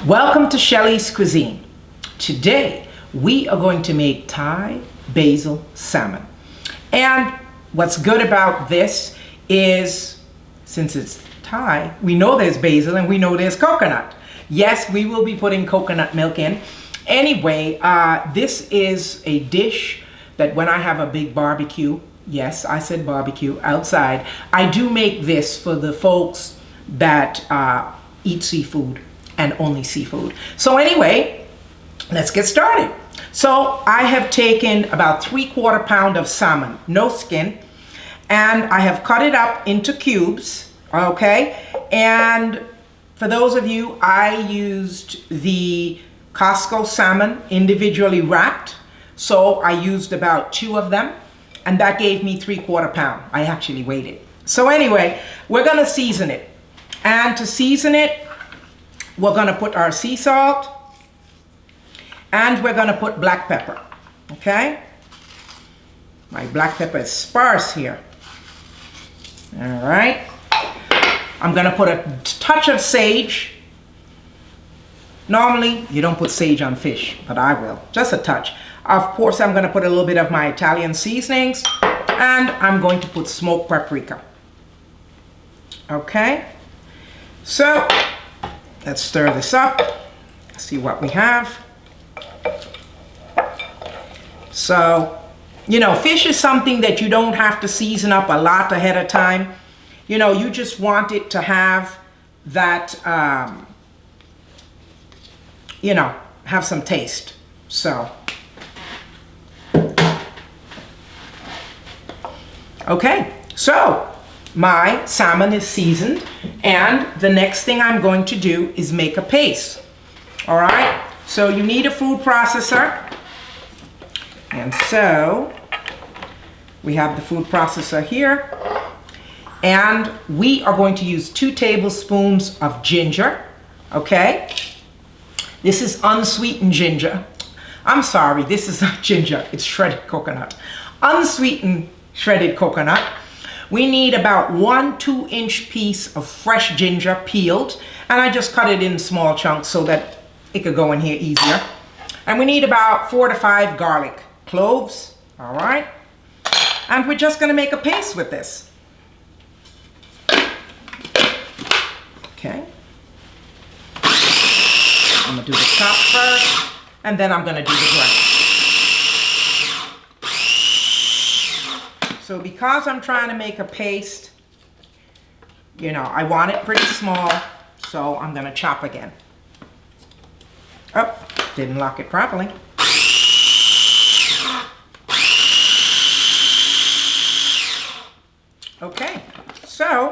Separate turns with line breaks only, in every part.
Welcome to Shelly's Cuisine. Today we are going to make Thai Basil Salmon. And what's good about this is, since it's Thai, we know there's basil and we know there's coconut. Yes, we will be putting coconut milk in. Anyway, this is a dish that when I have a big barbecue, yes, I said barbecue, outside, I do make this for the folks that eat seafood and only seafood. So anyway, let's get started. So I have taken about 3/4 pound of salmon, no skin, and I have cut it up into cubes, okay? And for those of you, I used the Costco salmon individually wrapped. So I used about 2 of them, and that gave me 3/4 pound. I actually weighed it. So anyway, we're gonna season it. And to season it, we're gonna put our sea salt, and we're gonna put black pepper, okay? My black pepper is sparse here. All right. I'm gonna put a touch of sage. Normally, you don't put sage on fish, but I will, just a touch. Of course, I'm gonna put a little bit of my Italian seasonings, and I'm going to put smoked paprika. Okay, so let's stir this up, see what we have. So, you know, fish is something that you don't have to season up a lot ahead of time. You know, you just want it to have that, you know, have some taste. So, okay, so my salmon is seasoned, and the next thing I'm going to do is make a paste. All right, so you need a food processor. And so we have the food processor here, and we are going to use 2 tablespoons of ginger, okay? This is unsweetened ginger. I'm sorry, this is not ginger, it's shredded coconut. Unsweetened shredded coconut. We need about 1 2-inch piece of fresh ginger peeled, and I just cut it in small chunks so that it could go in here easier. And we need about 4 to 5 garlic cloves, all right? And we're just gonna make a paste with this. Okay. I'm gonna do the top first, and then I'm gonna do the ground. So because I'm trying to make a paste, you know, I want it pretty small, so I'm gonna chop again. Oh, didn't lock it properly. Okay, so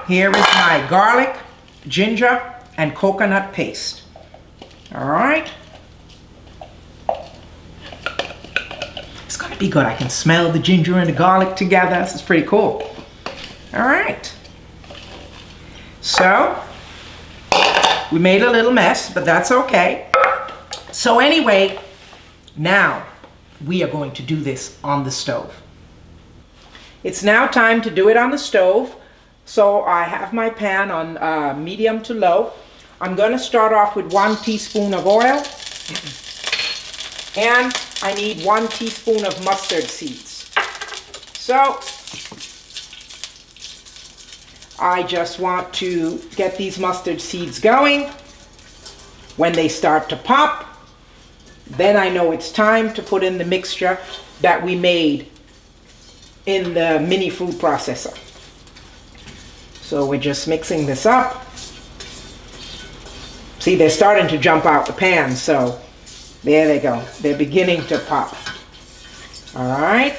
here is my garlic, ginger, and coconut paste. All right. It's gonna be good. I can smell the ginger and the garlic together. This is pretty cool. All right. So we made a little mess, but that's okay. So anyway, now we are going to do this on the stove. It's now time to do it on the stove. So I have my pan on medium to low. I'm going to start off with 1 teaspoon of oil, and I need 1 teaspoon of mustard seeds. So I just want to get these mustard seeds going. When they start to pop, then I know it's time to put in the mixture that we made in the mini food processor. So we're just mixing this up. See, they're starting to jump out the pan, so there they go. They're beginning to pop. All right.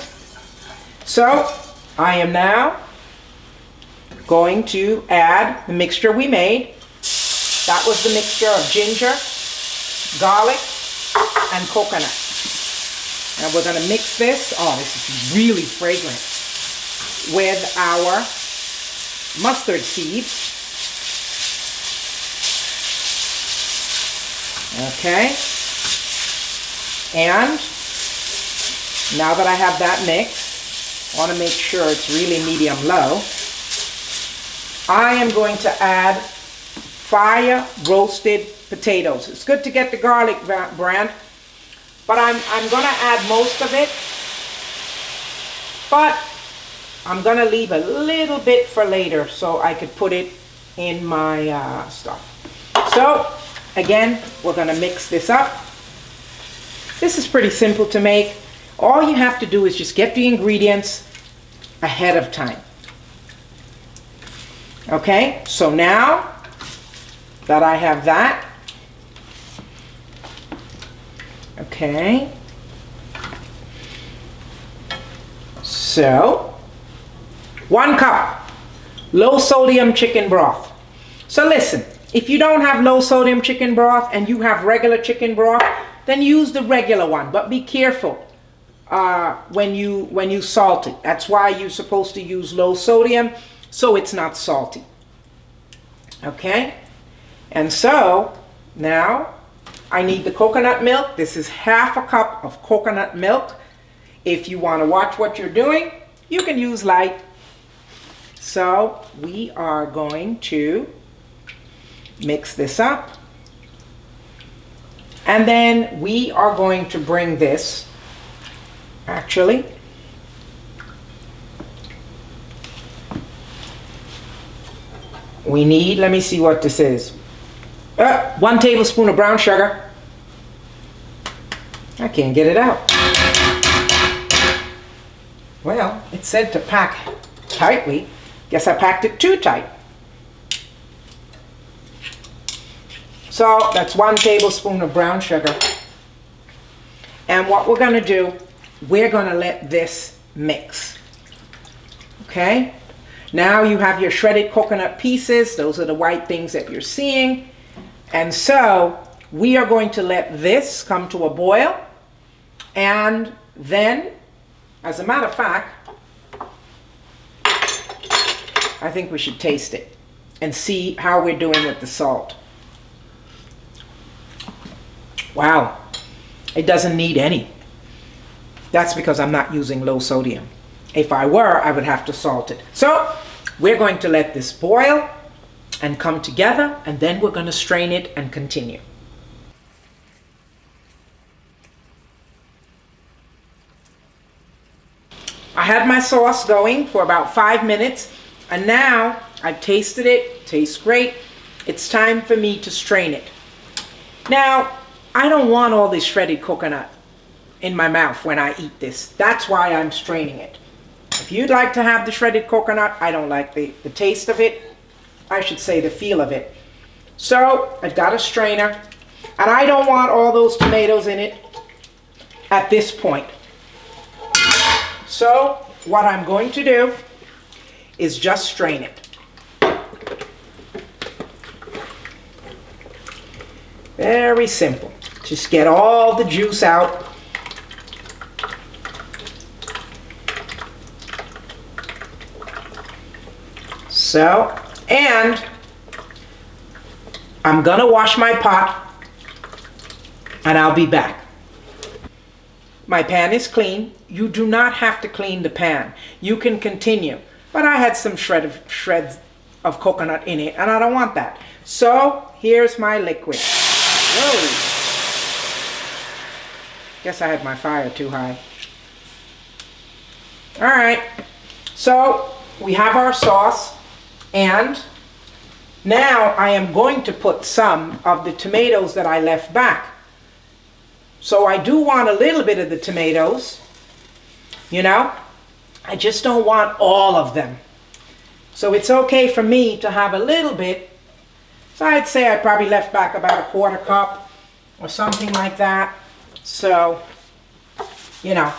So I am now going to add the mixture we made. That was the mixture of ginger, garlic, and coconut. And we're going to mix this. Oh, this is really fragrant. With our mustard seeds. Okay. And now that I have that mixed, I want to make sure it's really medium low. I am going to add fire roasted potatoes. It's good to get the garlic brand, but I'm going to add most of it. But I'm going to leave a little bit for later so I could put it in my stuff. So again, we're going to mix this up. This is pretty simple to make. All you have to do is just get the ingredients ahead of time. Okay, so now that I have that, okay, so 1 cup low sodium chicken broth. So listen, if you don't have low sodium chicken broth and you have regular chicken broth, then use the regular one, but be careful when you salt it. That's why you're supposed to use low sodium, so it's not salty. Okay, and so now I need the coconut milk. This is half a cup of coconut milk. If you want to watch what you're doing, you can use light. So we are going to mix this up. And then we are going to bring this, actually, we need, let me see what this is. 1 tablespoon of brown sugar. I can't get it out. Well, it said to pack tightly. Guess I packed it too tight. So that's 1 tablespoon of brown sugar. And what we're going to do, we're going to let this mix. Okay? Now you have your shredded coconut pieces. Those are the white things that you're seeing. And so we are going to let this come to a boil. And then, as a matter of fact, I think we should taste it and see how we're doing with the salt. Wow, it doesn't need any. That's because I'm not using low sodium. If I were, I would have to salt it. So we're going to let this boil and come together, and then we're going to strain it and continue. I had my sauce going for about 5 minutes, and now I've tasted it. It tastes great. It's time for me to strain it. Now, I don't want all this shredded coconut in my mouth when I eat this. That's why I'm straining it. If you'd like to have the shredded coconut, I don't like the taste of it. I should say the feel of it. So I've got a strainer, and I don't want all those tomatoes in it at this point. So what I'm going to do is just strain it. Very simple. Just get all the juice out. So, and I'm gonna wash my pot and I'll be back. My pan is clean. You do not have to clean the pan. You can continue. But I had some shreds of coconut in it and I don't want that. So here's my liquid. Whoa. Guess I had my fire too high. All right. So we have our sauce, and now I am going to put some of the tomatoes that I left back. So I do want a little bit of the tomatoes, you know. I just don't want all of them. So it's okay for me to have a little bit. So I'd say I probably left back about 1/4 cup or something like that. So, you know,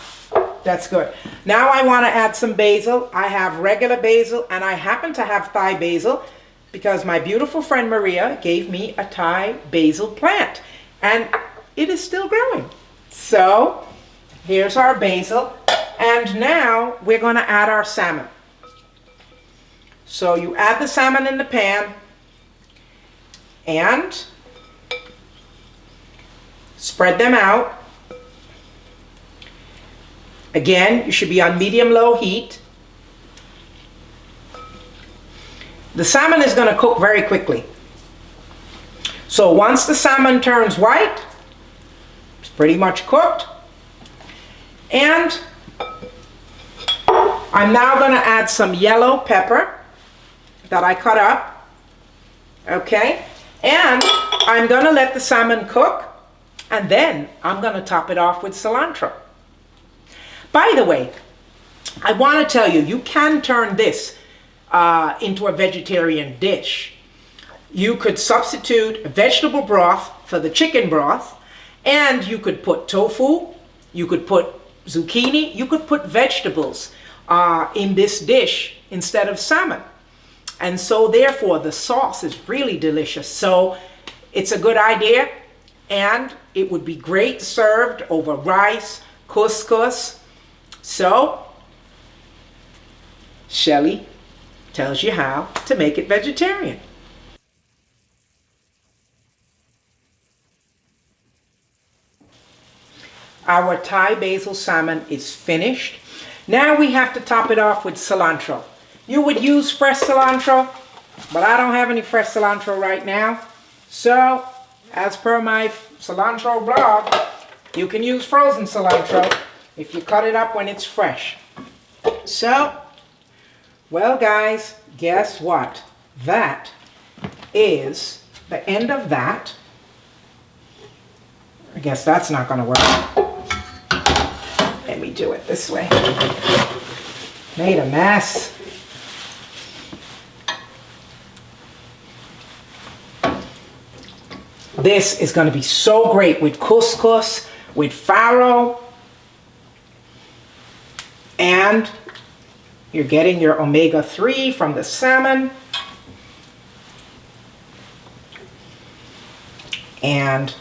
that's good. Now I want to add some basil. I have regular basil and I happen to have Thai basil because my beautiful friend Maria gave me a Thai basil plant and it is still growing. So here's our basil, and now we're going to add our salmon. So you add the salmon in the pan, and Spread them out. Again, you should be on medium-low heat. The salmon is going to cook very quickly. So once the salmon turns white, it's pretty much cooked. And I'm now going to add some yellow pepper that I cut up. Okay? And I'm going to let the salmon cook, and then I'm going to top it off with cilantro. By the way, I want to tell you, you can turn this into a vegetarian dish. You could substitute vegetable broth for the chicken broth, and you could put tofu, you could put zucchini, you could put vegetables in this dish instead of salmon. And so therefore the sauce is really delicious. So it's a good idea, and it would be great served over rice, couscous. So Shelly tells you how to make it vegetarian. Our Thai basil salmon is finished. Now we have to top it off with cilantro. You would use fresh cilantro, but I don't have any fresh cilantro right now. So, as per my cilantro blog, you can use frozen cilantro if you cut it up when it's fresh. So, well guys, guess what? That is the end of that. I guess that's not going to work. Let me do it this way. Made a mess. This is going to be so great with couscous, with farro, and you're getting your omega-3 from the salmon. And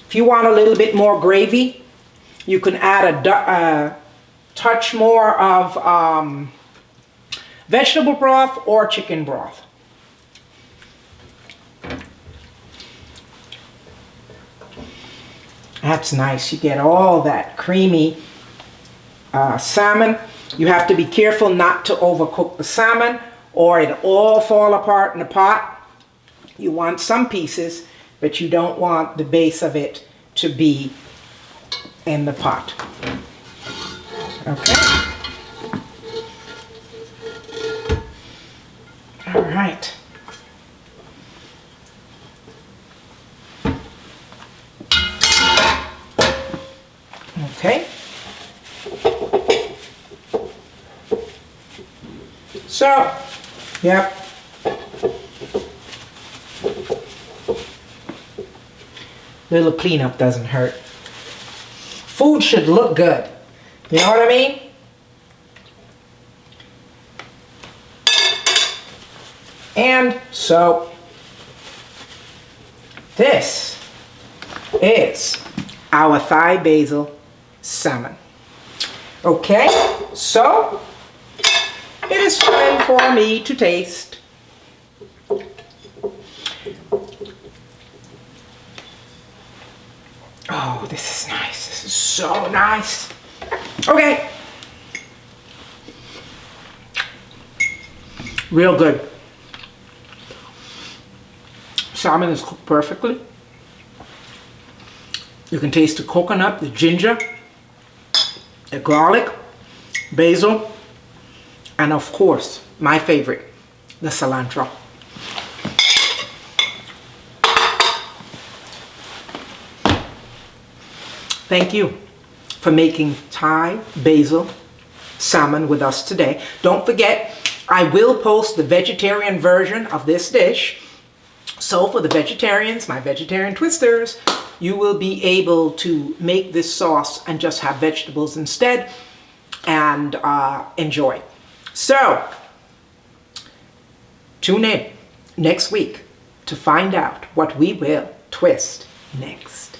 if you want a little bit more gravy, you can add a touch more of vegetable broth or chicken broth. That's nice. You get all that creamy salmon. You have to be careful not to overcook the salmon or it'll all fall apart in the pot. You want some pieces, but you don't want the base of it to be in the pot. Okay. All right. Okay. So, yep. Little cleanup doesn't hurt. Food should look good. You know what I mean? And so, this is our Thai basil salmon. Okay, so it is time for me to taste. Oh, this is nice. This is so nice. Okay. Real good. Salmon is cooked perfectly. You can taste the coconut, the ginger, the garlic, basil, and of course, my favorite, the cilantro. Thank you for making Thai basil salmon with us today. Don't forget, I will post the vegetarian version of this dish. So for the vegetarians, my vegetarian twisters, you will be able to make this sauce and just have vegetables instead and enjoy. So, tune in next week to find out what we will twist next.